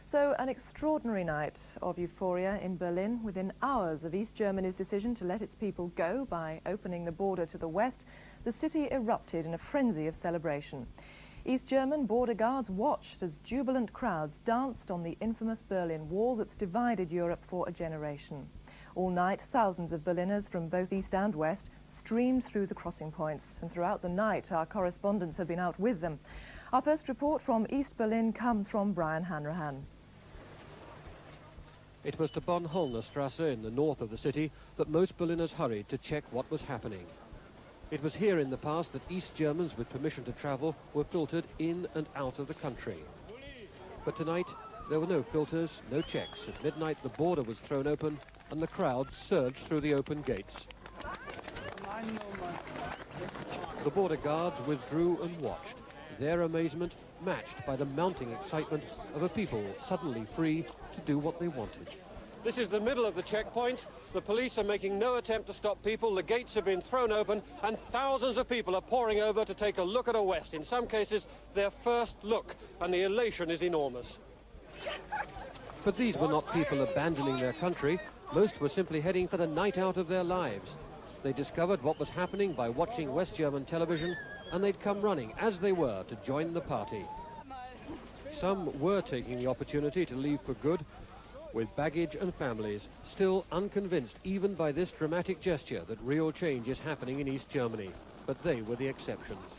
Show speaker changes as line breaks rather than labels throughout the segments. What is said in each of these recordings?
So, an extraordinary night of euphoria in Berlin. Within hours of East Germany's decision to let its people go by opening the border to the west, the city erupted in a frenzy of celebration. East German border guards watched as jubilant crowds danced on the infamous Berlin Wall that's divided Europe for a generation. All night, thousands of Berliners from both east and west streamed through the crossing points, and throughout the night our correspondents have been out with them. Our first report from East Berlin comes from Brian Hanrahan.
It was to Bonn-Hollner-Strasse in the north of the city that most Berliners hurried to check what was happening. It was here in the past that East Germans with permission to travel were filtered in and out of the country. But tonight, there were no filters, no checks. At midnight, the border was thrown open and the crowd surged through the open gates. The border guards withdrew and watched, their amazement matched by the mounting excitement of a people suddenly free to do what they wanted.
This is the middle of the checkpoint. The police are making no attempt to stop people. The gates have been thrown open and thousands of people are pouring over to take a look at a West. In some cases, their first look, and the elation is enormous.
But these were not people abandoning their country. Most were simply heading for the night out of their lives. They discovered what was happening by watching West German television, and they'd come running, as they were, to join the party. Some were taking the opportunity to leave for good, with baggage and families, still unconvinced even by this dramatic gesture that real change is happening in East Germany. But they were the exceptions.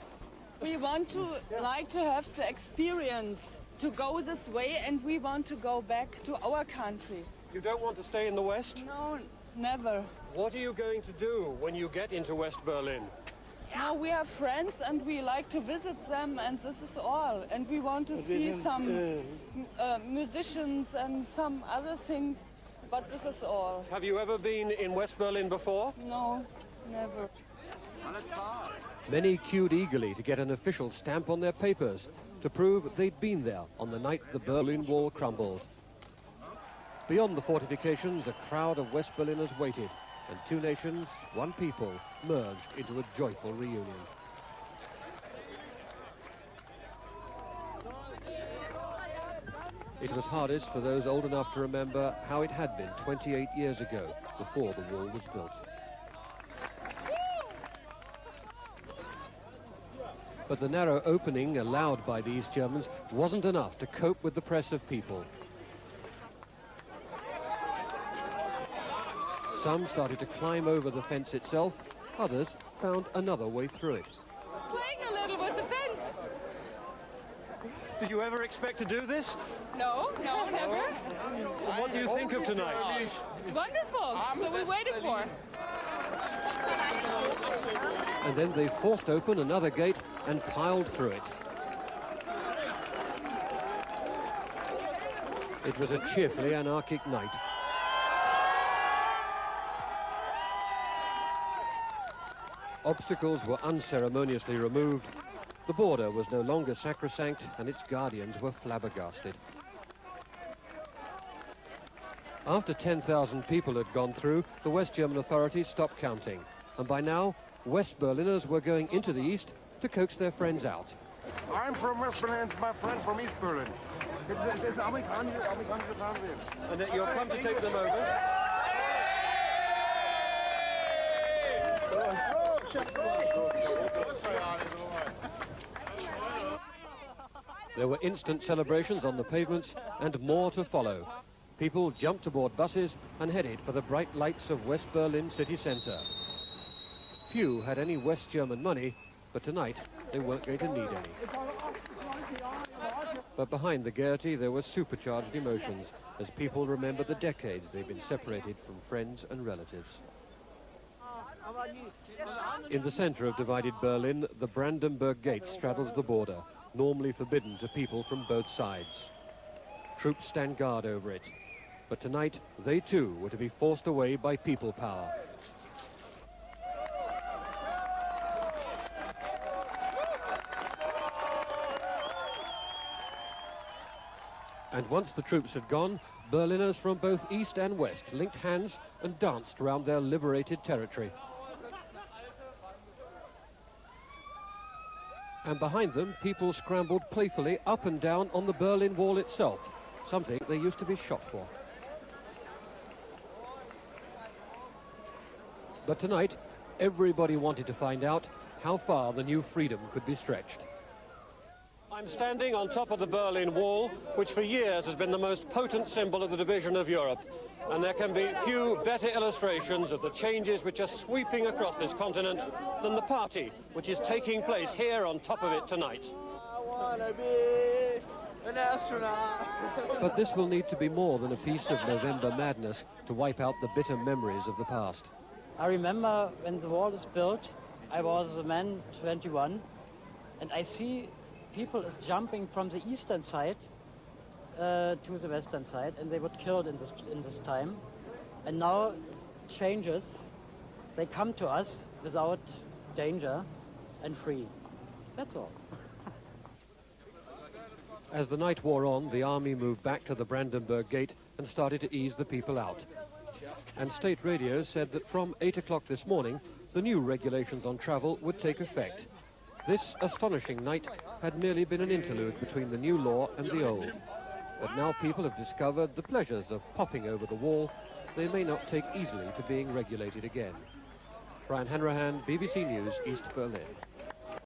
We want to like to have the experience to go this way, and we want to go back to our country.
You don't want to stay in the West?
No, never.
What are you going to do when you get into West Berlin?
Now we have friends and we like to visit them, and this is all. And we want to see some musicians and some other things, but this is all.
Have you ever been in West Berlin before?
No, never.
Many queued eagerly to get an official stamp on their papers to prove they'd been there on the night the Berlin Wall crumbled. Beyond the fortifications, a crowd of West Berliners waited, and two nations, one people, merged into a joyful reunion. It was hardest for those old enough to remember how it had been 28 years ago, before the wall was built. But the narrow opening allowed by these Germans wasn't enough to cope with the press of people. Some started to climb over the fence itself, others found another way through it.
Playing a little with the fence.
Did you ever expect to do this?
No, never.
Well, what do you think of tonight?
It's wonderful. That's what we waited for.
And then they forced open another gate and piled through it. It was a cheerfully anarchic night. Obstacles were unceremoniously removed. The border was no longer sacrosanct, and its guardians were flabbergasted. After 10,000 people had gone through, the West German authorities stopped counting. And by now, West Berliners were going into the East to coax their friends out.
I'm from West Berlin, my friend from East Berlin.
And that you'll come to take them over?
There were instant celebrations on the pavements and more to follow. People jumped aboard buses and headed for the bright lights of West Berlin city centre. Few had any West German money, but tonight they weren't going to need any. But behind the gaiety there were supercharged emotions as people remembered the decades they've been separated from friends and relatives. In the centre of divided Berlin, the Brandenburg Gate straddles the border, normally forbidden to people from both sides. Troops stand guard over it, but tonight they too were to be forced away by people power. And once the troops had gone, Berliners from both east and west linked hands and danced around their liberated territory. And behind them, people scrambled playfully up and down on the Berlin Wall itself, something they used to be shot for. But tonight, everybody wanted to find out how far the new freedom could be stretched.
I'm standing on top of the Berlin Wall, which for years has been the most potent symbol of the division of Europe. And there can be few better illustrations of the changes which are sweeping across this continent than the party which is taking place here on top of it tonight.
I want to be an astronaut.
But this will need to be more than a piece of November madness to wipe out the bitter memories of the past.
I remember when the wall is built, I was a man 21, and I see people is jumping from the eastern side to the western side, and they were killed in this time. And now it changes. They come to us without danger and free. That's all.
As the night wore on, the army moved back to the Brandenburg Gate and started to ease the people out. And state radio said that from 8 o'clock this morning, the new regulations on travel would take effect. This astonishing night had merely been an interlude between the new law and the old. But now people have discovered the pleasures of popping over the wall. They may not take easily to being regulated again. Brian Hanrahan, BBC News, East Berlin.